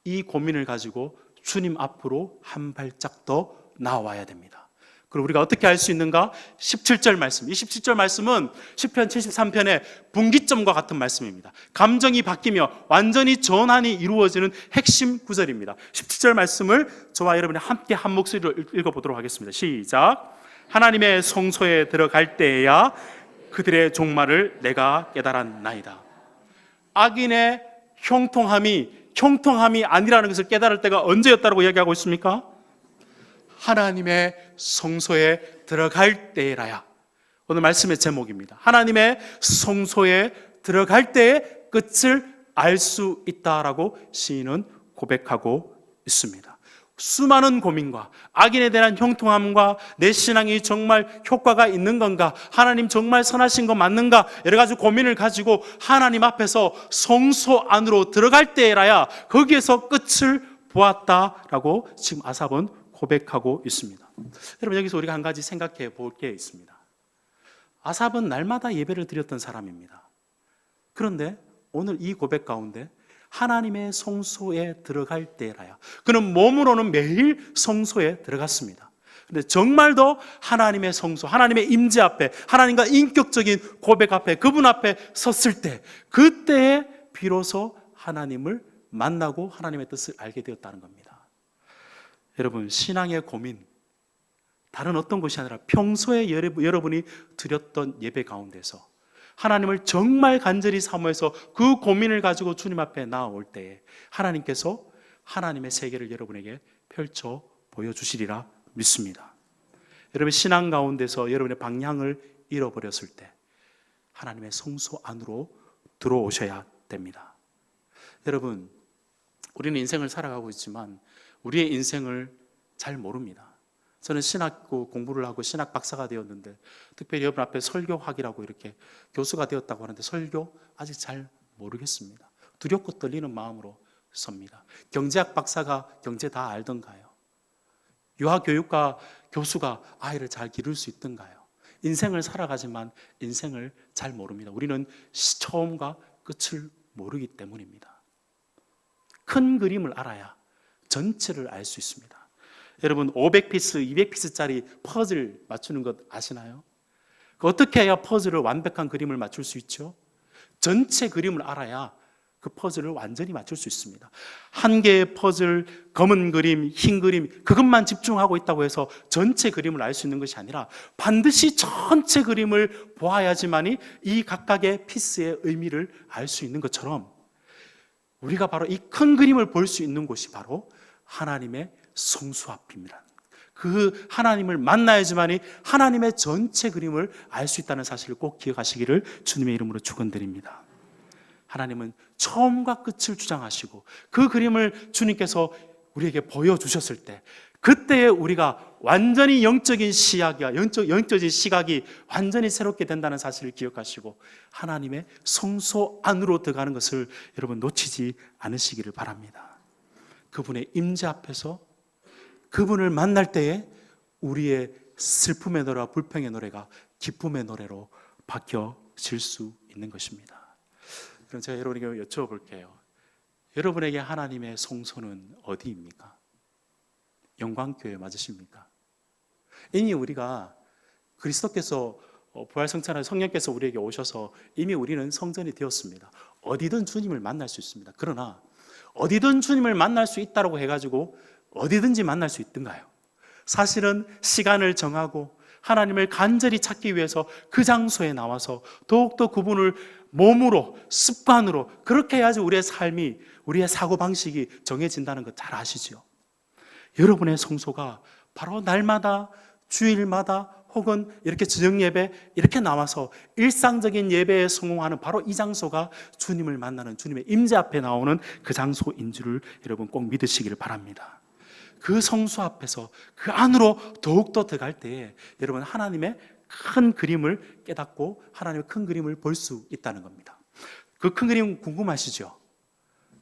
이 고민을 가지고 주님 앞으로 한 발짝 더 나와야 됩니다. 그리고 우리가 어떻게 할 수 있는가? 17절 말씀. 이 17절 말씀은 시편 73편의 분기점과 같은 말씀입니다. 감정이 바뀌며 완전히 전환이 이루어지는 핵심 구절입니다. 17절 말씀을 저와 여러분이 함께 한 목소리로 읽어보도록 하겠습니다. 시작. 하나님의 성소에 들어갈 때에야 그들의 종말을 내가 깨달았나이다. 악인의 형통함이 아니라는 것을 깨달을 때가 언제였다고 이야기하고 있습니까? 하나님의 성소에 들어갈 때라야. 오늘 말씀의 제목입니다. 하나님의 성소에 들어갈 때의 끝을 알 수 있다라고 시인은 고백하고 있습니다. 수많은 고민과 악인에 대한 형통함과 내 신앙이 정말 효과가 있는 건가, 하나님 정말 선하신 거 맞는가, 여러 가지 고민을 가지고 하나님 앞에서 성소 안으로 들어갈 때라야 거기에서 끝을 보았다라고 지금 아삽은 고백하고 있습니다. 여러분, 여기서 우리가 한 가지 생각해 볼 게 있습니다. 아삽은 날마다 예배를 드렸던 사람입니다. 그런데 오늘 이 고백 가운데 하나님의 성소에 들어갈 때라야, 그는 몸으로는 매일 성소에 들어갔습니다. 그런데 정말 더 하나님의 성소, 하나님의 임재 앞에, 하나님과 인격적인 고백 앞에, 그분 앞에 섰을 때, 그때에 비로소 하나님을 만나고 하나님의 뜻을 알게 되었다는 겁니다. 여러분, 신앙의 고민, 다른 어떤 것이 아니라 평소에 여러분이 드렸던 예배 가운데서 하나님을 정말 간절히 사모해서 그 고민을 가지고 주님 앞에 나올 때에 하나님께서 하나님의 세계를 여러분에게 펼쳐 보여주시리라 믿습니다. 여러분, 신앙 가운데서 여러분의 방향을 잃어버렸을 때 하나님의 성소 안으로 들어오셔야 됩니다. 여러분, 우리는 인생을 살아가고 있지만 우리의 인생을 잘 모릅니다. 저는 신학고 공부를 하고 신학 박사가 되었는데, 특별히 여러분 앞에 설교학이라고 이렇게 교수가 되었다고 하는데 설교 아직 잘 모르겠습니다. 두렵고 떨리는 마음으로 섭니다. 경제학 박사가 경제 다 알던가요? 유아교육과 교수가 아이를 잘 기를 수 있던가요? 인생을 살아가지만 인생을 잘 모릅니다. 우리는 처음과 끝을 모르기 때문입니다. 큰 그림을 알아야 전체를 알 수 있습니다. 여러분, 500피스, 200피스짜리 퍼즐 맞추는 것 아시나요? 어떻게 해야 퍼즐을 완벽한 그림을 맞출 수 있죠? 전체 그림을 알아야 그 퍼즐을 완전히 맞출 수 있습니다. 한 개의 퍼즐, 검은 그림, 흰 그림, 그것만 집중하고 있다고 해서 전체 그림을 알 수 있는 것이 아니라 반드시 전체 그림을 보아야지만이 이 각각의 피스의 의미를 알 수 있는 것처럼, 우리가 바로 이 큰 그림을 볼 수 있는 곳이 바로 하나님의 성소 앞입니다. 그 하나님을 만나야지만이 하나님의 전체 그림을 알 수 있다는 사실을 꼭 기억하시기를 주님의 이름으로 축원드립니다. 하나님은 처음과 끝을 주장하시고 그 그림을 주님께서 우리에게 보여주셨을 때, 그때에 우리가 완전히 영적인 시각이 완전히 새롭게 된다는 사실을 기억하시고 하나님의 성소 안으로 들어가는 것을 여러분 놓치지 않으시기를 바랍니다. 그분의 임재 앞에서 그분을 만날 때에 우리의 슬픔의 노래와 불평의 노래가 기쁨의 노래로 바뀌어질 수 있는 것입니다. 그럼 제가 여러분에게 여쭤볼게요. 여러분에게 하나님의 성소는 어디입니까? 영광교회 맞으십니까? 이미 우리가 그리스도께서 부활성찬을 성령께서 우리에게 오셔서 이미 우리는 성전이 되었습니다. 어디든 주님을 만날 수 있습니다. 그러나 어디든 주님을 만날 수 있다고 해가지고 어디든지 만날 수 있던가요? 사실은 시간을 정하고 하나님을 간절히 찾기 위해서 그 장소에 나와서 더욱더 그분을 몸으로, 습관으로 그렇게 해야지 우리의 삶이, 우리의 사고방식이 정해진다는 거 잘 아시죠? 여러분의 성소가 바로 날마다, 주일마다 혹은 이렇게 저녁 예배 이렇게 나와서 일상적인 예배에 성공하는 바로 이 장소가 주님을 만나는 주님의 임재 앞에 나오는 그 장소인 줄을 여러분 꼭 믿으시기를 바랍니다. 그 성소 앞에서 그 안으로 더욱더 들어갈 때에 여러분 하나님의 큰 그림을 깨닫고 하나님의 큰 그림을 볼 수 있다는 겁니다. 그 큰 그림 궁금하시죠?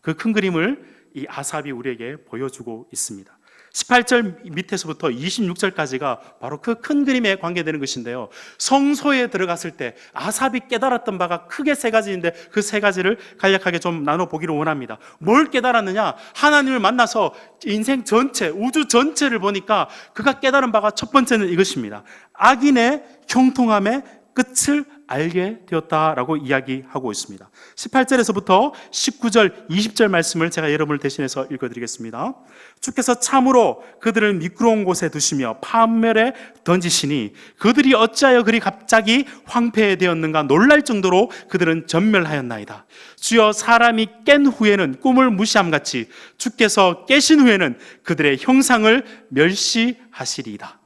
그 큰 그림을 이 아삽이 우리에게 보여주고 있습니다. 18절 밑에서부터 26절까지가 바로 그 큰 그림에 관계되는 것인데요, 성소에 들어갔을 때 아삽이 깨달았던 바가 크게 세 가지인데 그 세 가지를 간략하게 좀 나눠보기를 원합니다. 뭘 깨달았느냐? 하나님을 만나서 인생 전체, 우주 전체를 보니까 그가 깨달은 바가 첫 번째는 이것입니다. 악인의 형통함의 끝을 알게 되었다라고 이야기하고 있습니다. 18절에서부터 19절, 20절 말씀을 제가 여러분을 대신해서 읽어드리겠습니다. 주께서 참으로 그들을 미끄러운 곳에 두시며 파멸에 던지시니 그들이 어찌하여 그리 갑자기 황폐되었는가 놀랄 정도로 그들은 전멸하였나이다. 주여, 사람이 깬 후에는 꿈을 무시함같이 주께서 깨신 후에는 그들의 형상을 멸시하시리이다.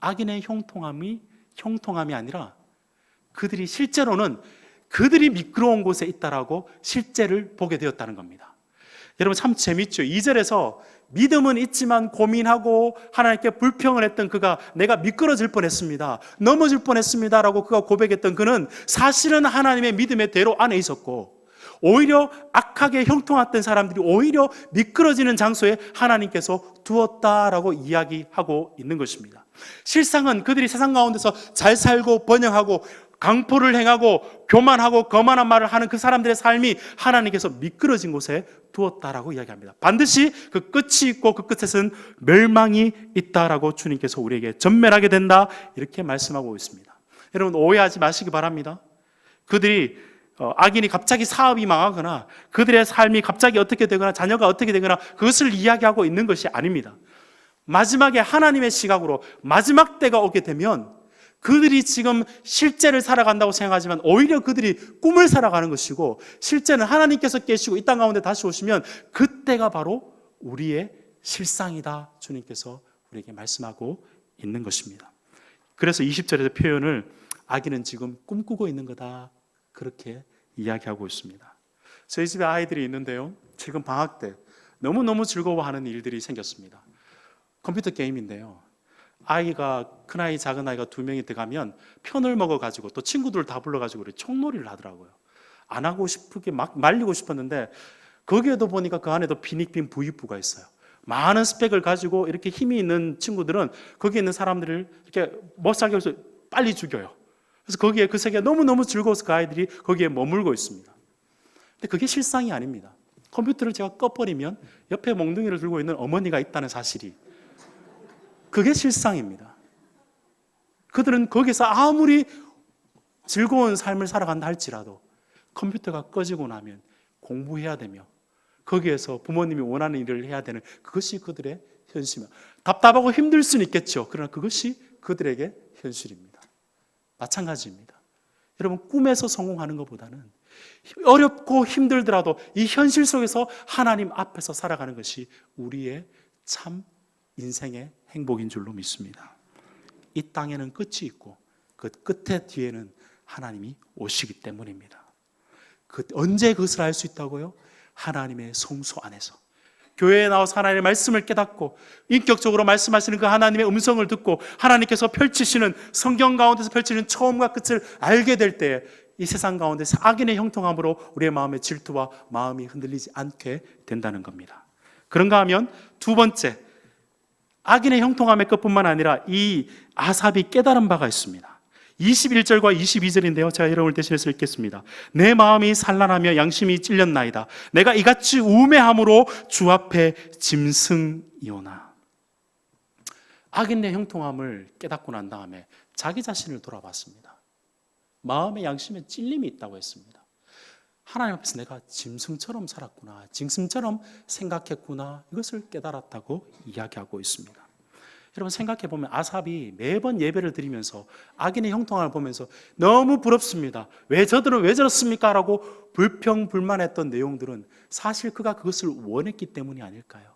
악인의 형통함이 아니라 그들이 실제로는 그들이 미끄러운 곳에 있다라고 실제를 보게 되었다는 겁니다. 여러분 참 재밌죠? 2절에서 믿음은 있지만 고민하고 하나님께 불평을 했던 그가 내가 미끄러질 뻔했습니다, 넘어질 뻔했습니다 라고 그가 고백했던 그는 사실은 하나님의 믿음의 대로 안에 있었고, 오히려 악하게 형통했던 사람들이 오히려 미끄러지는 장소에 하나님께서 두었다라고 이야기하고 있는 것입니다. 실상은 그들이 세상 가운데서 잘 살고 번영하고 강포를 행하고 교만하고 거만한 말을 하는 그 사람들의 삶이 하나님께서 미끄러진 곳에 두었다라고 이야기합니다. 반드시 그 끝이 있고 그 끝에서는 멸망이 있다라고 주님께서 우리에게 전멸하게 된다, 이렇게 말씀하고 있습니다. 여러분 오해하지 마시기 바랍니다. 그들이 악인이 갑자기 사업이 망하거나 그들의 삶이 갑자기 어떻게 되거나 자녀가 어떻게 되거나 그것을 이야기하고 있는 것이 아닙니다. 마지막에 하나님의 시각으로 마지막 때가 오게 되면 그들이 지금 실제를 살아간다고 생각하지만 오히려 그들이 꿈을 살아가는 것이고, 실제는 하나님께서 깨시고 이 땅 가운데 다시 오시면 그때가 바로 우리의 실상이다, 주님께서 우리에게 말씀하고 있는 것입니다. 그래서 20절에서 표현을 악인은 지금 꿈꾸고 있는 거다, 그렇게 이야기하고 있습니다. 저희 집에 아이들이 있는데요, 지금 방학 때 너무너무 즐거워하는 일들이 생겼습니다. 컴퓨터 게임인데요, 아이가, 큰아이 작은아이가 2명이 들어가면 편을 먹어가지고 또 친구들 다 불러가지고 우리 총놀이를 하더라고요. 안 하고 싶게 막 말리고 싶었는데 거기에도 보니까 그 안에도 비닉빈 부익부가 있어요. 많은 스펙을 가지고 이렇게 힘이 있는 친구들은 거기에 있는 사람들을 이렇게 못 살게 해서 빨리 죽여요. 그래서 거기에 그 세계가 너무너무 즐거워서 그 아이들이 거기에 머물고 있습니다. 근데 그게 실상이 아닙니다. 컴퓨터를 제가 꺼버리면 옆에 몽둥이를 들고 있는 어머니가 있다는 사실이, 그게 실상입니다. 그들은 거기서 아무리 즐거운 삶을 살아간다 할지라도 컴퓨터가 꺼지고 나면 공부해야 되며 거기에서 부모님이 원하는 일을 해야 되는 그것이 그들의 현실입니다. 답답하고 힘들 수는 있겠죠. 그러나 그것이 그들에게 현실입니다. 마찬가지입니다. 여러분 꿈에서 성공하는 것보다는 어렵고 힘들더라도 이 현실 속에서 하나님 앞에서 살아가는 것이 우리의 참 인생의 행복인 줄로 믿습니다. 이 땅에는 끝이 있고 그 끝의 뒤에는 하나님이 오시기 때문입니다. 언제 그것을 알 수 있다고요? 하나님의 성소 안에서 교회에 나와서 하나님의 말씀을 깨닫고 인격적으로 말씀하시는 그 하나님의 음성을 듣고 하나님께서 펼치시는 성경 가운데서 펼치는 처음과 끝을 알게 될 때 이 세상 가운데서 악인의 형통함으로 우리의 마음의 질투와 마음이 흔들리지 않게 된다는 겁니다. 그런가 하면 두 번째, 악인의 형통함의 것뿐만 아니라 이 아삽이 깨달은 바가 있습니다. 21절과 22절인데요. 제가 여러분을 대신해서 읽겠습니다. 내 마음이 산란하며 양심이 찔렸나이다. 내가 이같이 우매함으로 주 앞에 짐승이오나. 악인의 형통함을 깨닫고 난 다음에 자기 자신을 돌아봤습니다. 마음의 양심에 찔림이 있다고 했습니다. 하나님 앞에서 내가 짐승처럼 살았구나, 짐승처럼 생각했구나, 이것을 깨달았다고 이야기하고 있습니다. 여러분 생각해 보면 아삽이 매번 예배를 드리면서 악인의 형통함을 보면서 너무 부럽습니다. 왜 저들은 왜 저렇습니까? 라고 불평불만했던 내용들은 사실 그가 그것을 원했기 때문이 아닐까요?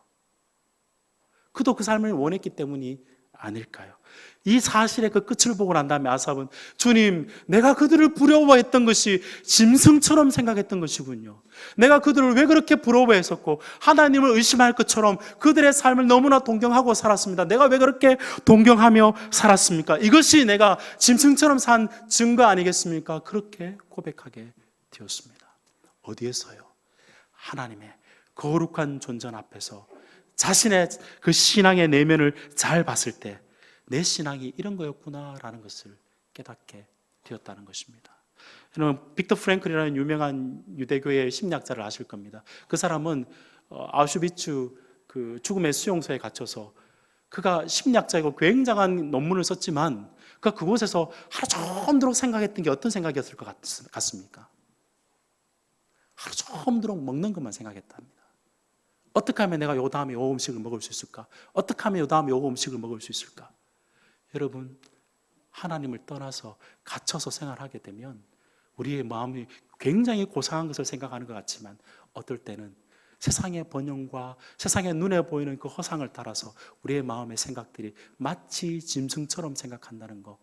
그도 그 삶을 원했기 때문이 아닐까요? 이 사실의 그 끝을 보고 난 다음에 아삽은 주님, 내가 그들을 부러워했던 것이 짐승처럼 생각했던 것이군요. 내가 그들을 왜 그렇게 부러워했었고 하나님을 의심할 것처럼 그들의 삶을 너무나 동경하고 살았습니다. 내가 왜 그렇게 동경하며 살았습니까? 이것이 내가 짐승처럼 산 증거 아니겠습니까? 그렇게 고백하게 되었습니다. 어디에서요? 하나님의 거룩한 존전 앞에서 자신의 그 신앙의 내면을 잘 봤을 때 내 신앙이 이런 거였구나라는 것을 깨닫게 되었다는 것입니다. 여러분, 빅터 프랭클이라는 유명한 유대교의 심리학자를 아실 겁니다. 그 사람은 아우슈비츠 그 죽음의 수용소에 갇혀서 그가 심리학자이고 굉장한 논문을 썼지만 그가 그곳에서 하루 종일 생각했던 게 어떤 생각이었을 것 같습니까? 하루 종일 먹는 것만 생각했답니다. 어떻게 하면 내가 요 다음에 요 음식을 먹을 수 있을까? 어떻게 하면 요 다음에 요 음식을 먹을 수 있을까? 여러분, 하나님을 떠나서 갇혀서 생활하게 되면 우리의 마음이 굉장히 고상한 것을 생각하는 것 같지만 어떨 때는 세상의 번영과 세상의 눈에 보이는 그 허상을 따라서 우리의 마음의 생각들이 마치 짐승처럼 생각한다는 것,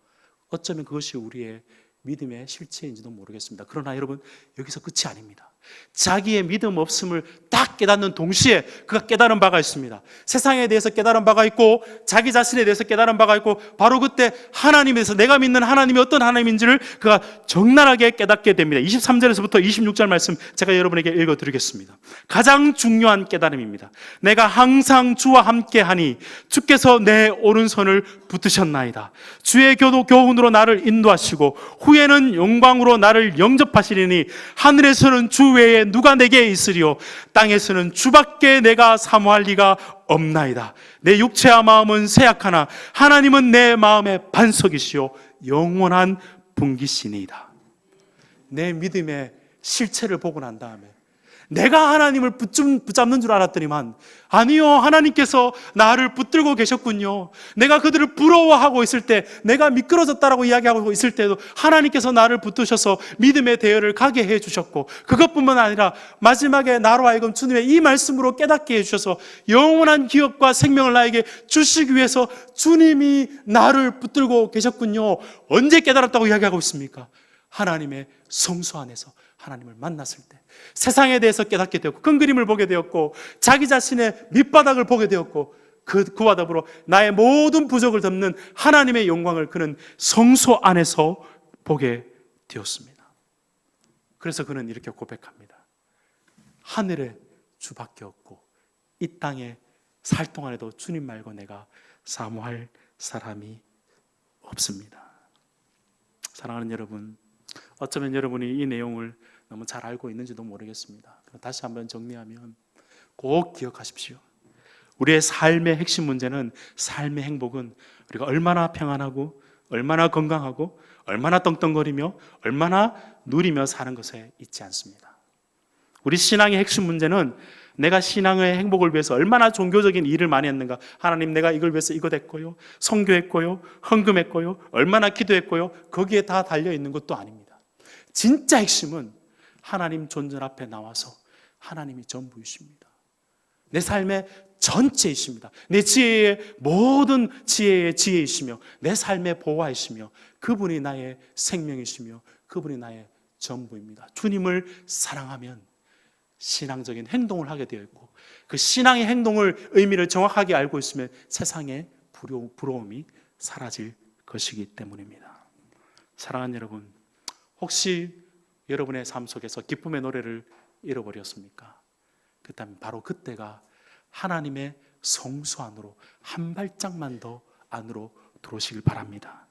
어쩌면 그것이 우리의 믿음의 실체인지도 모르겠습니다. 그러나 여러분, 여기서 끝이 아닙니다. 자기의 믿음 없음을 딱 깨닫는 동시에 그가 깨달은 바가 있습니다. 세상에 대해서 깨달은 바가 있고 자기 자신에 대해서 깨달은 바가 있고 바로 그때 하나님에 대해서 내가 믿는 하나님이 어떤 하나님인지를 그가 적나라하게 깨닫게 됩니다. 23절에서부터 26절 말씀 제가 여러분에게 읽어드리겠습니다. 가장 중요한 깨달음입니다. 내가 항상 주와 함께하니 주께서 내 오른손을 붙드셨나이다. 주의 교훈으로 나를 인도하시고 후에는 영광으로 나를 영접하시리니 하늘에서는 주 외에 누가 내게 있으리요 땅에서는 주밖에 내가 사모할 리가 없나이다. 내 육체와 마음은 쇠약하나 하나님은 내 마음의 반석이시요 영원한 분기시니이다. 내 믿음의 실체를 보고 난 다음에 내가 하나님을 붙잡는 줄 알았더니만 아니요, 하나님께서 나를 붙들고 계셨군요. 내가 그들을 부러워하고 있을 때, 내가 미끄러졌다라고 이야기하고 있을 때도 하나님께서 나를 붙드셔서 믿음의 대열을 가게 해주셨고 그것뿐만 아니라 마지막에 나로 하여금 주님의 이 말씀으로 깨닫게 해주셔서 영원한 기업과 생명을 나에게 주시기 위해서 주님이 나를 붙들고 계셨군요. 언제 깨달았다고 이야기하고 있습니까? 하나님의 성소 안에서 하나님을 만났을 때 세상에 대해서 깨닫게 되었고 큰 그림을 보게 되었고 자기 자신의 밑바닥을 보게 되었고 그와 더불어 나의 모든 부족을 덮는 하나님의 영광을 그는 성소 안에서 보게 되었습니다. 그래서 그는 이렇게 고백합니다. 하늘에 주밖에 없고 이 땅에 살 동안에도 주님 말고 내가 사모할 사람이 없습니다. 사랑하는 여러분, 어쩌면 여러분이 이 내용을 너무 잘 알고 있는지도 모르겠습니다. 다시 한번 정리하면 꼭 기억하십시오. 우리의 삶의 핵심 문제는, 삶의 행복은 우리가 얼마나 평안하고 얼마나 건강하고 얼마나 떵떵거리며 얼마나 누리며 사는 것에 있지 않습니다. 우리 신앙의 핵심 문제는 내가 신앙의 행복을 위해서 얼마나 종교적인 일을 많이 했는가. 하나님, 내가 이걸 위해서 이거 했고요, 선교했고요, 헌금했고요, 얼마나 기도했고요, 거기에 다 달려있는 것도 아닙니다. 진짜 핵심은 하나님 존전 앞에 나와서 하나님이 전부이십니다. 내 삶의 전체이십니다. 내 지혜의 모든 지혜의 지혜이시며 내 삶의 보화이시며 그분이 나의 생명이시며 그분이 나의 전부입니다. 주님을 사랑하면 신앙적인 행동을 하게 되어 있고 그 신앙의 행동을 의미를 정확하게 알고 있으면 세상의 부러움이 사라질 것이기 때문입니다. 사랑하는 여러분, 혹시 여러분의 삶 속에서 기쁨의 노래를 잃어버렸습니까? 그렇다면 바로 그때가 하나님의 성소 안으로 한 발짝만 더 안으로 들어오시길 바랍니다.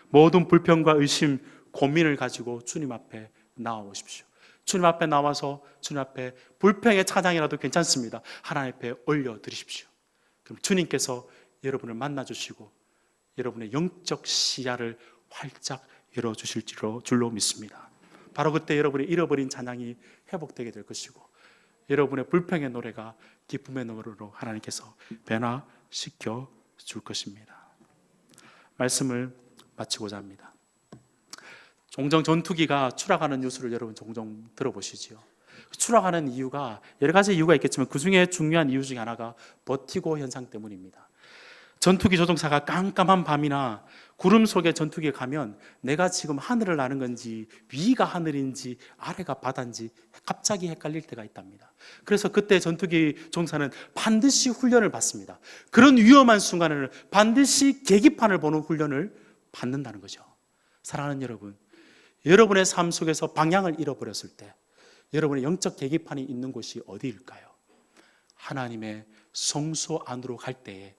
모든 불평과 의심, 고민을 가지고 주님 앞에 나와오십시오. 주님 앞에 나와서 주님 앞에 불평의 찬양이라도 괜찮습니다. 하나님 앞에 올려드리십시오. 그럼 주님께서 여러분을 만나주시고 여러분의 영적 시야를 활짝 열어주실 줄로 믿습니다. 바로 그때 여러분의 잃어버린 찬양이 회복되게 될 것이고 여러분의 불평의 노래가 기쁨의 노래로 하나님께서 변화시켜 줄 것입니다. 말씀을 마치고자 합니다. 종종 전투기가 추락하는 뉴스를 여러분 종종 들어보시지요. 추락하는 이유가 여러 가지 이유가 있겠지만 그 중에 중요한 이유 중에 하나가 버티고 현상 때문입니다. 전투기 조종사가 깜깜한 밤이나 구름 속에 전투기에 가면 내가 지금 하늘을 나는 건지 위가 하늘인지 아래가 바다인지 갑자기 헷갈릴 때가 있답니다. 그래서 그때 전투기 조종사는 반드시 훈련을 받습니다. 그런 위험한 순간에는 반드시 계기판을 보는 훈련을 받는다는 거죠. 사랑하는 여러분, 여러분의 삶 속에서 방향을 잃어버렸을 때 여러분의 영적 계기판이 있는 곳이 어디일까요? 하나님의 성소 안으로 갈 때에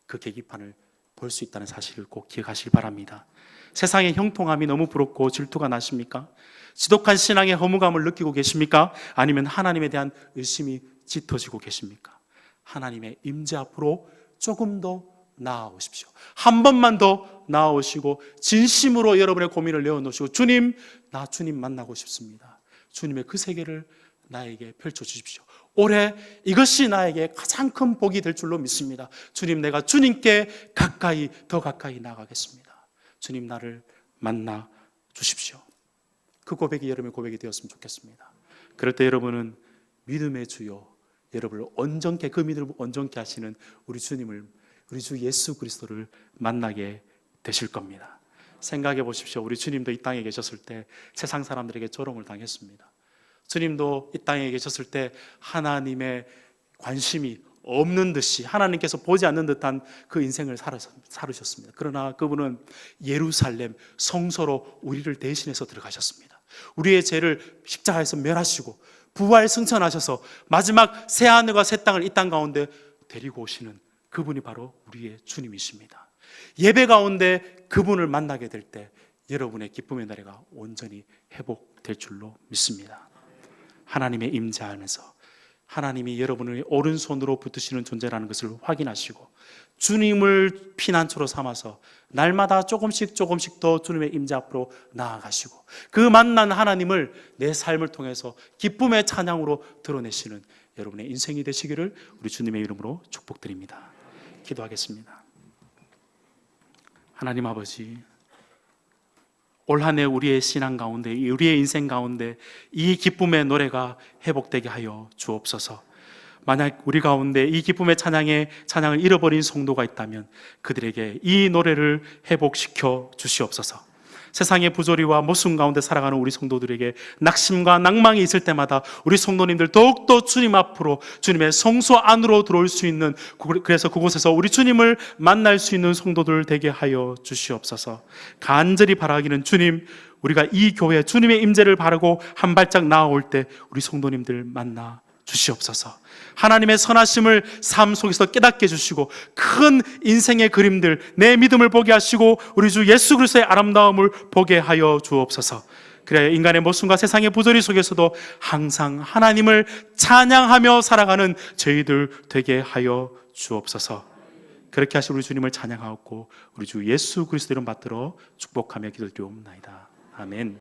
그 계기판을 볼 수 있다는 사실을 꼭 기억하시기 바랍니다. 세상의 형통함이 너무 부럽고 질투가 나십니까? 지독한 신앙의 허무감을 느끼고 계십니까? 아니면 하나님에 대한 의심이 짙어지고 계십니까? 하나님의 임재 앞으로 조금 더 나아오십시오. 한 번만 더 나아오시고 진심으로 여러분의 고민을 내어놓으시고 주님, 나 주님 만나고 싶습니다. 주님의 그 세계를 나에게 펼쳐주십시오. 올해 이것이 나에게 가장 큰 복이 될 줄로 믿습니다. 주님, 내가 주님께 더 가까이 나가겠습니다. 주님, 나를 만나 주십시오. 그 고백이 여러분의 고백이 되었으면 좋겠습니다. 그럴 때 여러분은 믿음의 주요, 여러분을 온전케, 그 믿음을 온전케 하시는 우리 주님을, 우리 주 예수 그리스도를 만나게 되실 겁니다. 생각해 보십시오. 우리 주님도 이 땅에 계셨을 때 세상 사람들에게 조롱을 당했습니다. 주님도 이 땅에 계셨을 때 하나님의 관심이 없는 듯이 하나님께서 보지 않는 듯한 그 인생을 살으셨습니다. 그러나 그분은 예루살렘 성소로 우리를 대신해서 들어가셨습니다. 우리의 죄를 십자가에서 멸하시고 부활 승천하셔서 마지막 새 하늘과 새 땅을 이 땅 가운데 데리고 오시는 그분이 바로 우리의 주님이십니다. 예배 가운데 그분을 만나게 될 때 여러분의 기쁨의 노래가 온전히 회복될 줄로 믿습니다. 하나님의 임재 안에서 하나님이 여러분을 오른손으로 붙드시는 존재라는 것을 확인하시고 주님을 피난처로 삼아서 날마다 조금씩 더 주님의 임재 앞으로 나아가시고 그 만난 하나님을 내 삶을 통해서 기쁨의 찬양으로 드러내시는 여러분의 인생이 되시기를 우리 주님의 이름으로 축복드립니다. 기도하겠습니다. 하나님 아버지, 올 한 해 우리의 신앙 가운데, 우리의 인생 가운데 이 기쁨의 노래가 회복되게 하여 주옵소서. 만약 우리 가운데 이 기쁨의 찬양을 잃어버린 성도가 있다면 그들에게 이 노래를 회복시켜 주시옵소서. 세상의 부조리와 모순 가운데 살아가는 우리 성도들에게 낙심과 낭망이 있을 때마다 우리 성도님들 더욱더 주님 앞으로, 주님의 성소 안으로 들어올 수 있는, 그래서 그곳에서 우리 주님을 만날 수 있는 성도들 되게 하여 주시옵소서. 간절히 바라기는 주님, 우리가 이 교회 주님의 임재를 바라고 한 발짝 나아올 때 우리 성도님들 만나 주시옵소서. 하나님의 선하심을 삶 속에서 깨닫게 해주시고 큰 인생의 그림들, 내 믿음을 보게 하시고 우리 주 예수 그리스도의 아름다움을 보게 하여 주옵소서. 그래야 인간의 모순과 세상의 부조리 속에서도 항상 하나님을 찬양하며 살아가는 저희들 되게 하여 주옵소서. 그렇게 하신 우리 주님을 찬양하고 우리 주 예수 그리스도 이름 받들어 축복하며 기도드리옵나이다. 아멘.